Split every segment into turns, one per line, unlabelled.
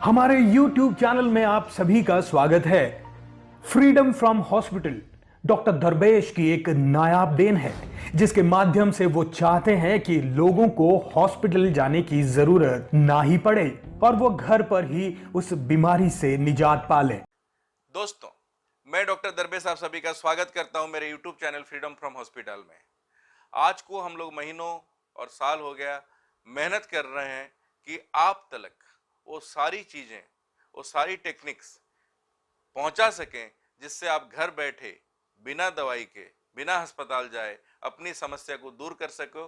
हमारे YouTube channel में आप सभी का स्वागत है। फ्रीडम फ्रॉम हॉस्पिटल डॉक्टर दरवेश की एक नायाब देन है, जिसके माध्यम से वो चाहते हैं कि लोगों को हॉस्पिटल जाने की जरूरत ना ही पड़े और वो घर पर ही उस बीमारी से निजात पा लें।
दोस्तों, मैं डॉक्टर दरवेश आप सभी का स्वागत करता हूं मेरे YouTube channel freedom from hospital में। आज को हम लोग महीनों और साल हो गया मेहनत कर रहे हैं कि आप तक वो सारी चीजें, वो सारी टेक्निक्स पहुंचा सकें जिससे आप घर बैठे बिना दवाई के, बिना अस्पताल जाए अपनी समस्या को दूर कर सको।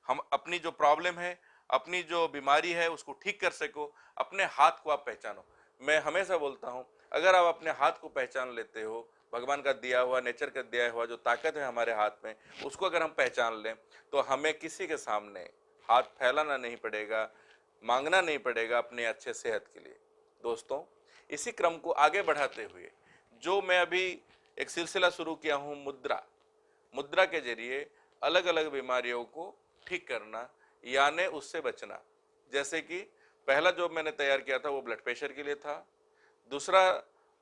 हम अपनी जो प्रॉब्लम है, अपनी जो बीमारी है उसको ठीक कर सको। अपने हाथ को आप पहचानो। मैं हमेशा बोलता हूं, अगर आप अपने हाथ को पहचान लेते हो, भगवान का दिया हुआ, नेचर का दिया हुआ जो ताकत है हमारे हाथ में, उसको अगर हम पहचान लें तो हमें किसी के सामने हाथ फैलाना नहीं पड़ेगा, मांगना नहीं पड़ेगा अपने अच्छे सेहत के लिए। दोस्तों, इसी क्रम को आगे बढ़ाते हुए जो मैं अभी एक सिलसिला शुरू किया हूं, मुद्रा मुद्रा के जरिए अलग अलग बीमारियों को ठीक करना, यानी उससे बचना। जैसे कि पहला जो मैंने तैयार किया था वो ब्लड प्रेशर के लिए था, दूसरा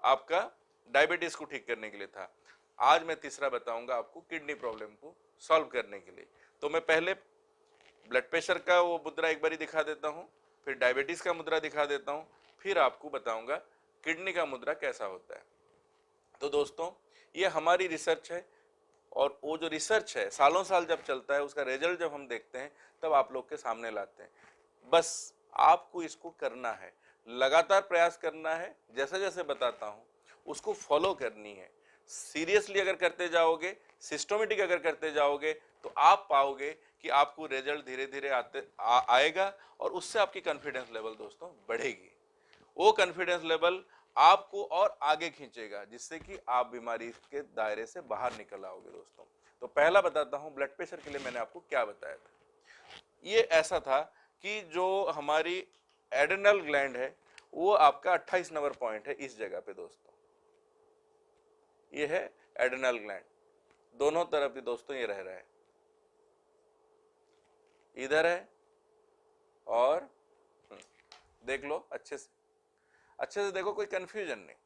आपका डायबिटीज को ठीक करने के लिए था। आज मैं तीसरा बताऊंगा आपको किडनी प्रॉब्लम को सॉल्व करने के लिए। तो मैं पहले ब्लड प्रेशर का वो मुद्रा एक बारी दिखा देता हूं, फिर डायबिटीज का मुद्रा दिखा देता हूं, फिर आपको बताऊंगा किडनी का मुद्रा कैसा होता है। तो दोस्तों, ये हमारी रिसर्च है और वो जो रिसर्च है सालों साल जब चलता है, उसका रिजल्ट जब हम देखते हैं तब आप लोग के सामने लाते हैं। बस आपको इसको करना है, लगातार प्रयास करना है, जैसे जैसे बताता हूं उसको फॉलो करनी है। सीरियसली अगर करते जाओगे, सिस्टमेटिक अगर करते जाओगे तो आप पाओगे कि आपको रिजल्ट धीरे धीरे आएगा और उससे आपकी कॉन्फिडेंस लेवल दोस्तों बढ़ेगी। वो कॉन्फिडेंस लेवल आपको और आगे खींचेगा, जिससे कि आप बीमारी के दायरे से बाहर निकल आओगे। दोस्तों, तो पहला बताता हूं ब्लड प्रेशर के लिए मैंने आपको क्या बताया था। ये ऐसा था कि जो हमारी एड्रेनल ग्लैंड है वो आपका 28 नंबर पॉइंट है इस जगह पे। दोस्तों, ये है एड्रेनल ग्लैंड, दोनों तरफ भी दोस्तों ये रह रहा है, इधर है और देख लो अच्छे से देखो, कोई कंफ्यूजन नहीं,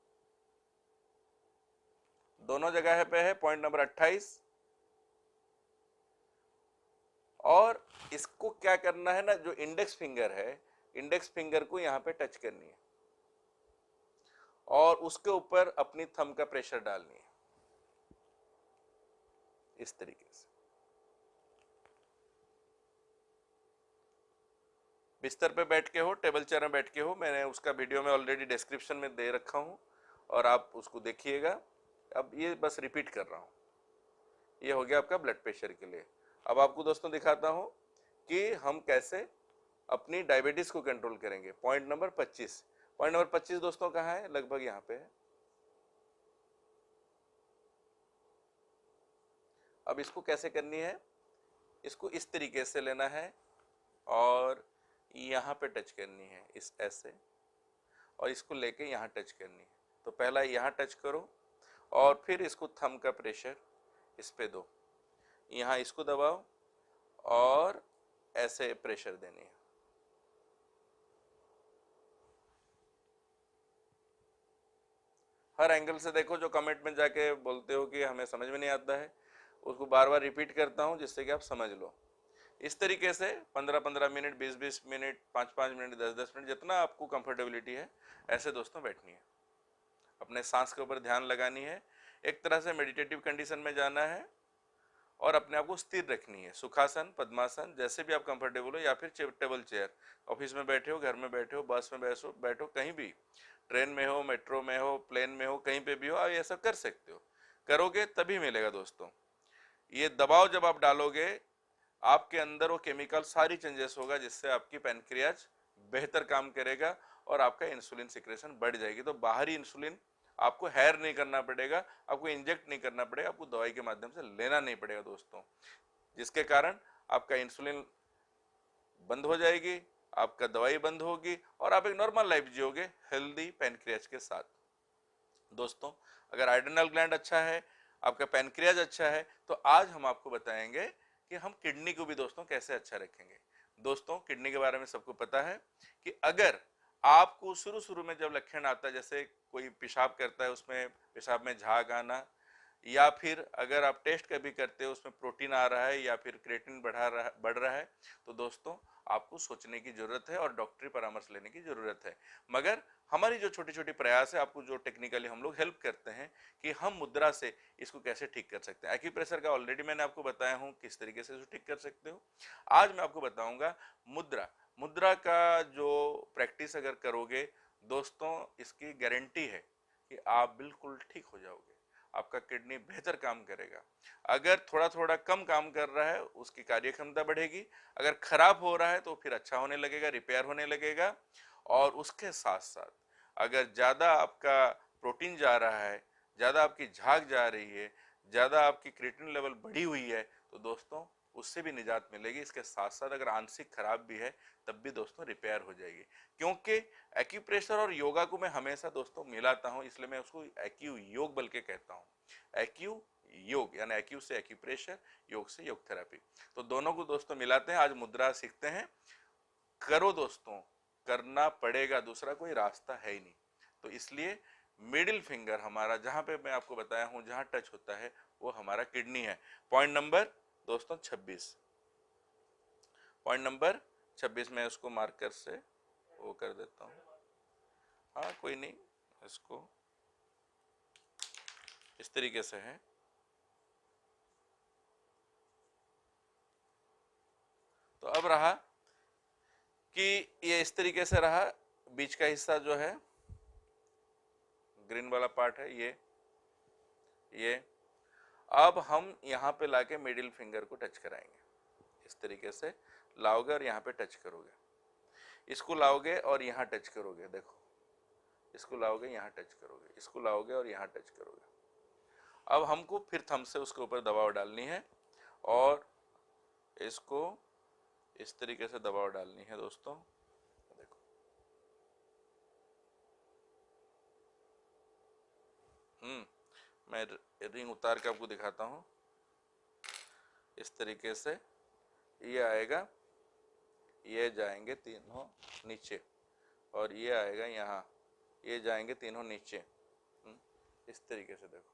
दोनों जगह पे है पॉइंट नंबर 28। और इसको क्या करना है ना, जो इंडेक्स फिंगर है, इंडेक्स फिंगर को यहां पे टच करनी है और उसके ऊपर अपनी थंब का प्रेशर डालनी है इस तरीके से। बिस्तर पे बैठ के हो, टेबल चेयर में बैठ के हो, मैंने उसका वीडियो में ऑलरेडी डिस्क्रिप्शन में दे रखा हूं और आप उसको देखिएगा। अब ये बस रिपीट कर रहा हूं। ये हो गया आपका ब्लड प्रेशर के लिए। अब आपको दोस्तों दिखाता हूं कि हम कैसे अपनी डायबिटीज को कंट्रोल करेंगे। पॉइंट नंबर 25, पॉइंट नंबर 25 दोस्तों कहाँ है? लगभग यहाँ पे है। अब इसको कैसे करनी है, इसको इस तरीके से लेना है और यहाँ पे टच करनी है, इस ऐसे, और इसको लेके यहाँ टच करनी है। तो पहला यहाँ टच करो और फिर इसको थंब का प्रेशर इस पे दो, यहाँ इसको दबाओ और ऐसे प्रेशर देनी है। हर एंगल से देखो। जो कमेंट में जाके बोलते हो कि हमें समझ में नहीं आता है, उसको बार बार रिपीट करता हूं जिससे कि आप समझ लो। इस तरीके से 15-15 मिनट, 20-20 मिनट, 5-5 मिनट, 10-10 मिनट, जितना आपको कंफर्टेबिलिटी है ऐसे दोस्तों बैठनी है। अपने सांस के ऊपर ध्यान लगानी है, एक तरह से मेडिटेटिव कंडीशन में जाना है और अपने आप को स्थिर रखनी है। सुखासन, पद्मासन, जैसे भी आप कंफर्टेबल हो, या फिर टेबल चेयर, ऑफिस में बैठे हो, घर में बैठे हो, बस में बैठो, कहीं भी, ट्रेन में हो, मेट्रो में हो, प्लेन में हो, कहीं पे भी हो, आप ये सब कर सकते हो। करोगे तभी मिलेगा दोस्तों। ये दबाव जब आप डालोगे, आपके अंदर वो केमिकल सारी चेंजेस होगा, जिससे आपकी पैनक्रियाज बेहतर काम करेगा और आपका इंसुलिन सिक्रेशन बढ़ जाएगी। तो बाहरी इंसुलिन आपको हैर नहीं करना पड़ेगा, आपको इंजेक्ट नहीं करना पड़ेगा, आपको दवाई के माध्यम से लेना नहीं पड़ेगा दोस्तों, जिसके कारण आपका इंसुलिन बंद हो जाएगी, आपका दवाई बंद होगी और आप एक नॉर्मल लाइफ जियोगे हेल्दी पैनक्रियाज के साथ। दोस्तों, अगर एड्रेनल ग्लैंड अच्छा है, आपका पैनक्रियाज अच्छा है, तो आज हम आपको बताएंगे कि हम किडनी को भी दोस्तों कैसे अच्छा रखेंगे। दोस्तों, किडनी के बारे में सबको पता है कि अगर आपको शुरू शुरू में जब लक्षण आता है, जैसे कोई पेशाब करता है उसमें पेशाब में झाग आना, या फिर अगर आप टेस्ट कभी करते हो उसमें प्रोटीन आ रहा है या फिर क्रिएटिन बढ़ रहा है, तो दोस्तों आपको सोचने की जरूरत है और डॉक्टरी परामर्श लेने की जरूरत है। मगर हमारी जो छोटी छोटी प्रयास है, आपको जो टेक्निकली हम लोग हेल्प करते हैं कि हम मुद्रा से इसको कैसे ठीक कर सकते हैं। एक्यूप्रेशर का ऑलरेडी मैंने आपको बताया हूं किस तरीके से इसको ठीक कर सकते हो। आज मैं आपको बताऊंगा मुद्रा। मुद्रा का जो प्रैक्टिस अगर करोगे दोस्तों, इसकी गारंटी है कि आप बिल्कुल ठीक हो जाओगे, आपका किडनी बेहतर काम करेगा। अगर थोड़ा थोड़ा कम काम कर रहा है उसकी कार्य क्षमता बढ़ेगी, अगर खराब हो रहा है तो फिर अच्छा होने लगेगा, रिपेयर होने लगेगा। और उसके साथ साथ अगर ज्यादा आपका प्रोटीन जा रहा है, ज्यादा आपकी झाग जा रही है, ज्यादा आपकी क्रिएटिन लेवल बढ़ी हुई है, तो दोस्तों उससे भी निजात मिलेगी। इसके साथ साथ अगर आंशिक खराब भी है तब भी दोस्तों रिपेयर हो जाएगी। क्योंकि एक्यूप्रेशर और योगा को मैं हमेशा दोस्तों मिलाता हूं, इसलिए मैं उसको एक्यू योग बल के कहता हूं। एक्यू योग यानी एक्यू से एक्यूप्रेशर, योग से योग थेरेपी, तो दोनों को दोस्तों मिलाते हैं। आज मुद्रा सीखते हैं। करो दोस्तों, करना पड़ेगा, दूसरा कोई रास्ता है ही नहीं। तो इसलिए मिडिल फिंगर हमारा जहां पे मैं आपको बताया हूं जहां टच होता है वो हमारा किडनी है। पॉइंट नंबर दोस्तों 26, पॉइंट नंबर 26 में उसको मार्कर से वो कर देता हूं। हाँ कोई नहीं, इसको इस तरीके से है। तो अब रहा कि ये इस तरीके से रहा, बीच का हिस्सा जो है ग्रीन वाला पार्ट है ये। अब हम यहाँ पे लाके मिडिल फिंगर को टच कराएंगे, इस तरीके से लाओगे और यहाँ पे टच करोगे, इसको लाओगे और यहाँ टच करोगे, देखो इसको लाओगे यहाँ टच करोगे, इसको लाओगे और यहाँ टच करोगे। अब हमको फिर थंब से उसके ऊपर दबाव डालनी है और इसको इस तरीके से दबाव डालनी है दोस्तों। देखो मैं रिंग उतार के आपको दिखाता हूँ। इस तरीके से ये आएगा, ये जाएंगे तीनों नीचे और ये आएगा यहाँ, ये जाएंगे तीनों नीचे। इस तरीके से देखो,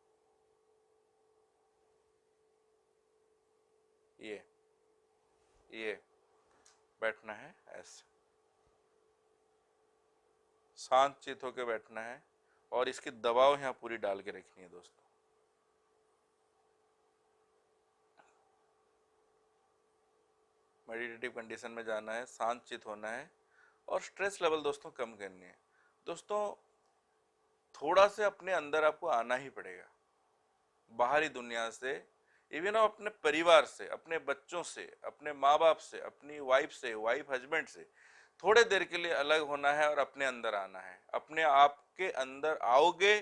ये बैठना है, ऐसे शांत चित होकर बैठना है और इसकी दबाव यहाँ पूरी डाल के रखनी है दोस्तों। मेडिटेटिव कंडीशन में जाना है, शांत चित होना है और स्ट्रेस लेवल दोस्तों कम करनी है। दोस्तों थोड़ा से अपने अंदर आपको आना ही पड़ेगा, बाहरी दुनिया से, इवन अपने परिवार से, अपने बच्चों से, अपने माँ बाप से, अपनी वाइफ हस्बैंड से थोड़े देर के लिए अलग होना है और अपने अंदर आना है। अपने आप के अंदर आओगे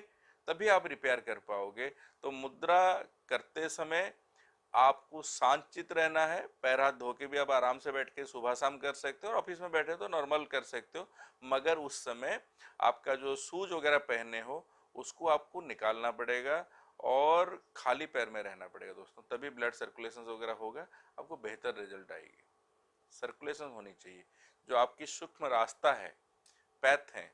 तभी आप रिपेयर कर पाओगे। तो मुद्रा करते समय आपको शांतचित रहना है, पैर हाथ धो के भी आप आराम से बैठ के सुबह शाम कर सकते हो और ऑफिस में बैठे तो नॉर्मल कर सकते हो, मगर उस समय आपका जो शूज वगैरह पहने हो उसको आपको निकालना पड़ेगा और खाली पैर में रहना पड़ेगा दोस्तों, तभी ब्लड सर्कुलेशन वगैरह होगा, आपको बेहतर रिजल्ट आएगी। सर्कुलेशन होनी चाहिए, जो आपकी सूक्ष्म रास्ता है, पैथ है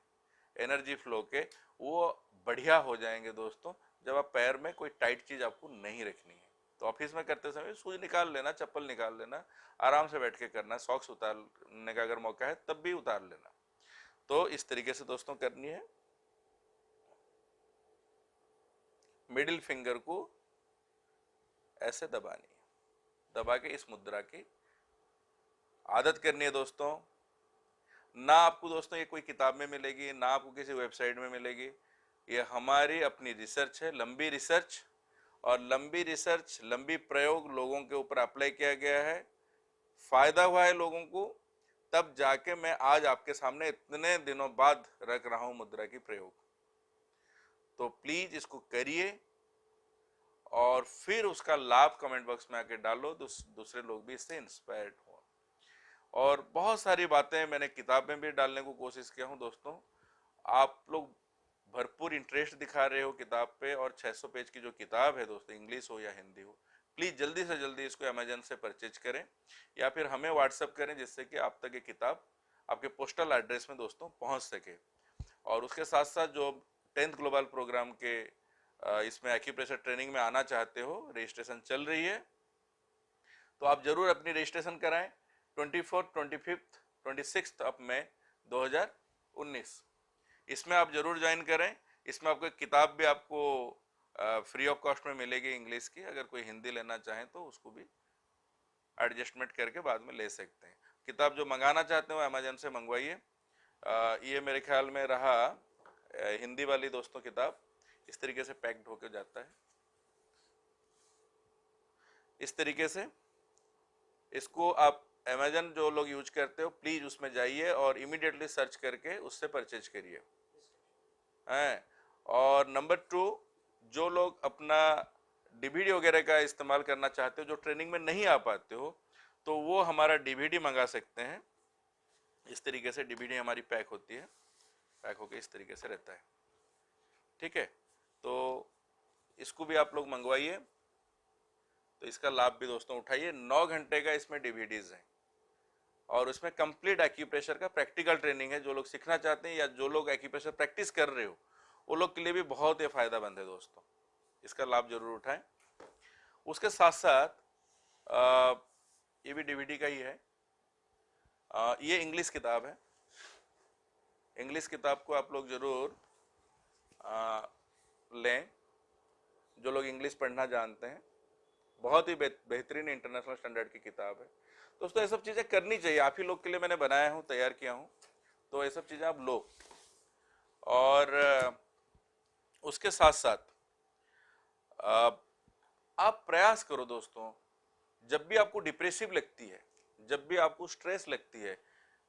एनर्जी फ्लो के, वो बढ़िया हो जाएंगे दोस्तों जब आप पैर में कोई टाइट चीज आपको नहीं रखनी है। तो ऑफिस में करते समय शूज निकाल लेना, चप्पल निकाल लेना, आराम से बैठ के करना, सॉक्स उतारने का अगर मौका है तब भी उतार लेना। तो इस तरीके से दोस्तों करनी है। मिडिल फिंगर को ऐसे दबानी है, दबा के इस मुद्रा की आदत करनी है दोस्तों। ना आपको दोस्तों ये कोई किताब में मिलेगी, ना आपको किसी वेबसाइट में मिलेगी, ये हमारी अपनी रिसर्च है, लंबी रिसर्च, और लंबी रिसर्च लंबी प्रयोग लोगों के ऊपर अप्लाई किया गया है, फायदा हुआ है लोगों को, तब जाके मैं आज आपके सामने इतने दिनों बाद रख रहा हूं मुद्रा की प्रयोग। तो प्लीज इसको करिए और फिर उसका लाभ कमेंट बॉक्स में आके डालो, दूसरे लोग भी इससे इंस्पायर्ड हो। और बहुत सारी बातें मैंने किताब में भी डालने को कोशिश किया हूं दोस्तों, आप लोग भरपूर इंटरेस्ट दिखा रहे हो किताब पे, और 600 पेज की जो किताब है दोस्तों, इंग्लिश हो या हिंदी हो, प्लीज जल्दी से जल्दी इसको अमेजन से परचेज करें या फिर हमें व्हाट्सएप करें जिससे कि आप तक ये किताब आपके पोस्टल एड्रेस में दोस्तों पहुंच सके। और उसके साथ साथ जो 10th ग्लोबल प्रोग्राम के इसमें एक्यूप्रेशर ट्रेनिंग में आना चाहते हो, रजिस्ट्रेशन चल रही है, तो आप जरूर अपनी रजिस्ट्रेशन कराएं। 24, 25, 26 अब मई 2019 इसमें आप जरूर ज्वाइन करें। इसमें आपको एक किताब भी आपको फ्री ऑफ कॉस्ट में मिलेगी इंग्लिश की, अगर कोई हिंदी लेना चाहें तो उसको भी एडजस्टमेंट करके बाद में ले सकते हैं। किताब जो मंगाना चाहते हो अमेजन से मंगवाइए। ये मेरे ख्याल में रहा हिंदी वाली दोस्तों किताब, इस तरीके से पैक्ड होकर जाता है, इस तरीके से। इसको आप अमेजन जो लोग यूज करते हो प्लीज उसमें जाइए और इमीडिएटली सर्च करके उससे परचेज करिए हैं। और नंबर 2, जो लोग अपना डीवीडी वगैरह का इस्तेमाल करना चाहते हो, जो ट्रेनिंग में नहीं आ पाते हो, तो वो हमारा डीवीडी मंगा सकते हैं। इस तरीके से डीवीडी हमारी पैक होती है, पैक होके इस तरीके से रहता है, ठीक है। तो इसको भी आप लोग मंगवाइए, तो इसका लाभ भी दोस्तों उठाइए। 9 घंटे का इसमें डीवीडीज है और उसमें कंप्लीट एक्यूप्रेशर का प्रैक्टिकल ट्रेनिंग है। जो लोग सीखना चाहते हैं या जो लोग एक्यूप्रेशर प्रैक्टिस कर रहे हो, वो लोग के लिए भी बहुत ही फायदामंद है दोस्तों, इसका लाभ जरूर उठाएं। उसके साथ साथ ये भी डीवीडी का ही है। ये इंग्लिश किताब है। इंग्लिश किताब को आप लोग जरूर लें, जो लोग इंग्लिश पढ़ना जानते हैं। बहुत ही बेहतरीन इंटरनेशनल स्टैंडर्ड की किताब है दोस्तों। ये सब चीज़ें करनी चाहिए, आप ही लोग के लिए मैंने बनाया हूँ, तैयार किया हूँ, तो ये सब चीज़ें आप लो। और उसके साथ साथ आप प्रयास करो दोस्तों, जब भी आपको डिप्रेसिव लगती है, जब भी आपको स्ट्रेस लगती है,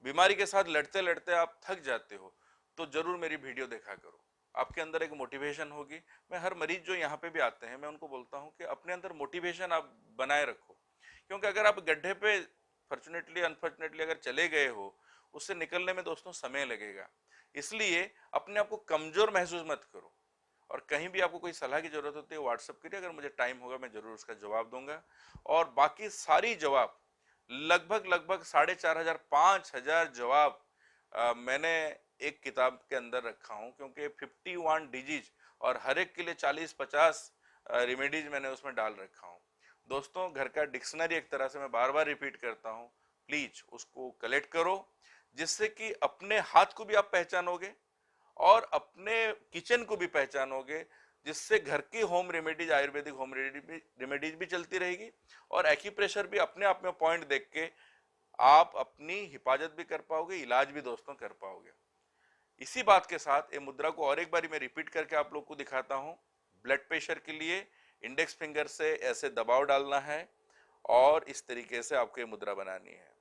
बीमारी के साथ लड़ते लड़ते आप थक जाते हो, तो जरूर मेरी वीडियो देखा करो। आपके अंदर एक मोटिवेशन होगी। मैं हर मरीज जो यहाँ पे भी आते हैं, मैं उनको बोलता हूँ कि अपने अंदर मोटिवेशन आप बनाए रखो, क्योंकि अगर आप गड्ढे पे फॉर्चुनेटली अनफॉर्चुनेटली अगर चले गए हो, उससे निकलने में दोस्तों समय लगेगा। इसलिए अपने आप को कमजोर महसूस मत करो। और कहीं भी आपको कोई सलाह की जरूरत होती है व्हाट्सएप करिए, अगर मुझे टाइम होगा मैं जरूर उसका जवाब दूंगा। और बाकी सारी जवाब लगभग 4,500 5,000 जवाब मैंने एक किताब के अंदर रखा हूं, क्योंकि 51 डिजीज और हर एक के लिए 40-50 रेमेडीज मैंने उसमें डाल रखा हूं दोस्तों। घर का डिक्शनरी एक तरह से मैं बार बार रिपीट करता हूं, प्लीज उसको कलेक्ट करो, जिससे कि अपने हाथ को भी आप पहचानोगे और अपने किचन को भी पहचानोगे, जिससे घर की home remedies, Ayurvedic home remedies भी चलती रहेगी और एक्यूप्रेशर भी अपने आप में पॉइंट देख के आप अपनी हिफाजत भी कर पाओगे, इलाज भी दोस्तों कर पाओगे। इसी बात के साथ ये मुद्रा को और एक बारी मैं रिपीट करके आप लोग को दिखाता हूं। ब्लड प्रेशर के लिए इंडेक्स फिंगर से ऐसे दबाव डालना है और इस तरीके से आपको ये मुद्रा बनानी है।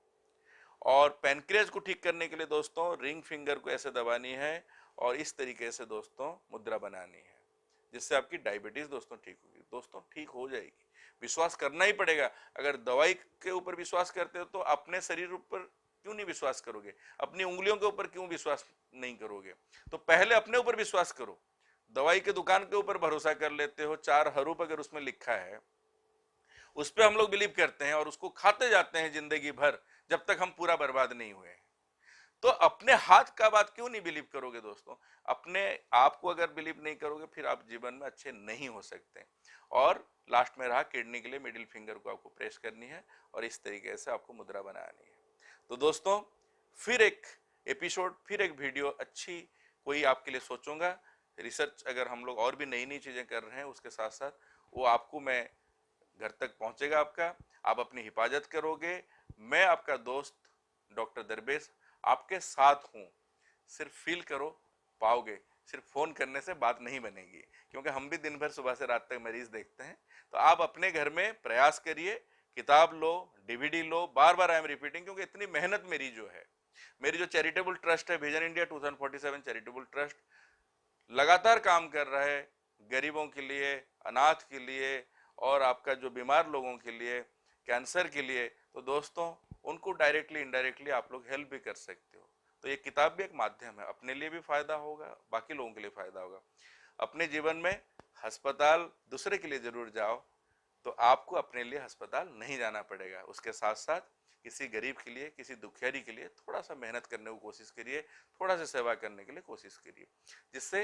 और पैनक्रियाज को ठीक करने के लिए दोस्तों रिंग फिंगर को ऐसे दबानी है और इस तरीके से दोस्तों मुद्रा बनानी है, जिससे आपकी डायबिटीज दोस्तों ठीक होगी। दोस्तों ठीक हो जाएगी, विश्वास करना ही पड़ेगा। अगर दवाई के ऊपर विश्वास करते हो तो अपने शरीर ऊपर क्यों नहीं विश्वास करोगे, अपनी उंगलियों के ऊपर क्यों विश्वास नहीं करोगे। तो पहले अपने ऊपर विश्वास करो। दवाई के दुकान के ऊपर भरोसा कर लेते हो, 4 हरूप अगर उसमें लिखा है उस पर हम लोग बिलीव करते हैं और उसको खाते जाते हैं जिंदगी भर, जब तक हम पूरा बर्बाद नहीं हुए। तो अपने हाथ का बात क्यों नहीं बिलीव करोगे दोस्तों। अपने आप को अगर बिलीव नहीं करोगे फिर आप जीवन में अच्छे नहीं हो सकते। और लास्ट में रहा किडनी के लिए मिडिल फिंगर को आपको प्रेस करनी है और इस तरीके से आपको मुद्रा बनानी है। तो दोस्तों फिर एक एपिसोड, फिर एक वीडियो अच्छी कोई आपके लिए सोचूंगा। रिसर्च अगर हम लोग और भी नई नई चीजें कर रहे हैं उसके साथ साथ वो आपको मैं घर तक पहुंचेगा आपका, आप अपनी हिफाजत करोगे। मैं आपका दोस्त डॉक्टर दरबेश आपके साथ हूं। सिर्फ फील करो, पाओगे। सिर्फ फोन करने से बात नहीं बनेगी, क्योंकि हम भी दिन भर सुबह से रात तक मरीज देखते हैं। तो आप अपने घर में प्रयास करिए, किताब लो, डीवीडी लो, बार बार आई एम रिपीटिंग, क्योंकि इतनी मेहनत मेरी जो है, मेरी जो चैरिटेबल ट्रस्ट है विजन इंडिया 2047 चैरिटेबल ट्रस्ट, लगातार काम कर रहा है गरीबों के लिए, अनाथ के लिए और आपका जो बीमार लोगों के लिए, कैंसर के लिए। तो दोस्तों उनको डायरेक्टली इनडायरेक्टली आप लोग हेल्प भी कर सकते हो। तो ये किताब भी एक माध्यम है, अपने लिए भी फायदा होगा, बाकी लोगों के लिए फायदा होगा। अपने जीवन में अस्पताल दूसरे के लिए जरूर जाओ, तो आपको अपने लिए अस्पताल नहीं जाना पड़ेगा। उसके साथ साथ किसी गरीब के लिए, किसी दुखियारी के लिए थोड़ा सा मेहनत करने की कोशिश करिए, थोड़ा सा सेवा करने के लिए कोशिश करिए, जिससे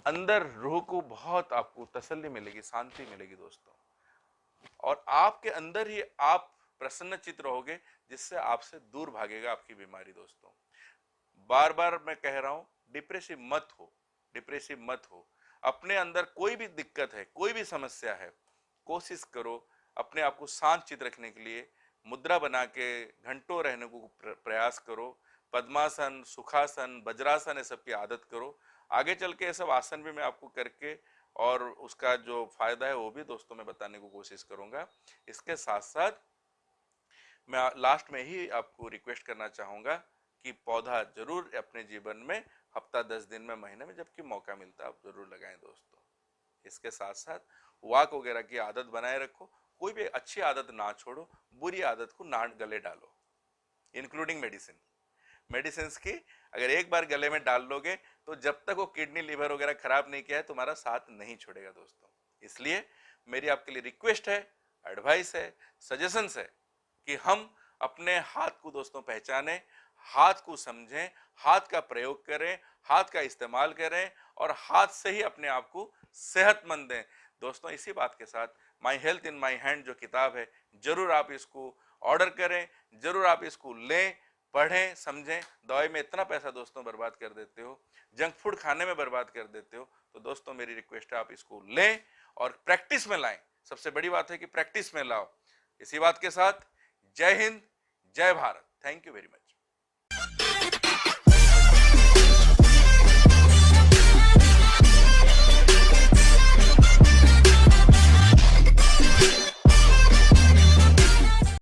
अंदर रूह को बहुत आपको तसल्ली मिलेगी, शांति मिलेगी दोस्तों। और आपके अंदर ही आप प्रसन्नचित्त रहोगे, जिससे आपसे दूर भागेगा आपकी बीमारी दोस्तों। बार बार मैं कह रहा हूं, डिप्रेसिव मत हो, डिप्रेसिव मत हो। अपने अंदर कोई भी दिक्कत है, कोई भी समस्या है, कोशिश करो अपने आप को शांत चित्त रखने के लिए मुद्रा बना के घंटों रहने को प्रयास करो। पद्मासन, सुखासन, वज्रासन, ये सब की आदत करो। आगे चल के ये सब आसन भी मैं आपको करके और उसका जो फायदा है वो भी दोस्तों मैं बताने को कोशिश करूंगा। इसके साथ साथ मैं लास्ट में ही आपको रिक्वेस्ट करना चाहूंगा कि पौधा जरूर अपने जीवन में हफ्ता 10 दिन में, महीने में, जबकि मौका मिलता है आप जरूर लगाएं दोस्तों। इसके साथ साथ वॉक वगैरह की आदत बनाए रखो। कोई भी अच्छी आदत ना छोड़ो, बुरी आदत को ना गले डालो, इंक्लूडिंग मेडिसिन। मेडिसिन की अगर एक बार गले में डाल लोगे तो जब तक वो किडनी लिवर वगैरह खराब नहीं किया है तुम्हारा साथ नहीं छोड़ेगा दोस्तों। इसलिए मेरी आपके लिए रिक्वेस्ट है, एडवाइस है, सजेशंस है कि हम अपने हाथ को दोस्तों पहचानें, हाथ को समझें, हाथ का प्रयोग करें, हाथ का इस्तेमाल करें और हाथ से ही अपने आप को सेहतमंद दें दोस्तों। इसी बात के साथ my health in my hand जो किताब है, जरूर आप इसको ऑर्डर करें, जरूर आप इसको लें, पढ़ें, समझें। दवाई में इतना पैसा दोस्तों बर्बाद कर देते हो, जंक फूड खाने में बर्बाद कर देते हो, तो दोस्तों मेरी रिक्वेस्ट है आप इसको लें और प्रैक्टिस में लाएं। सबसे बड़ी बात है कि प्रैक्टिस में लाओ। इसी बात के साथ जय हिंद, जय Bharat. Thank you very much.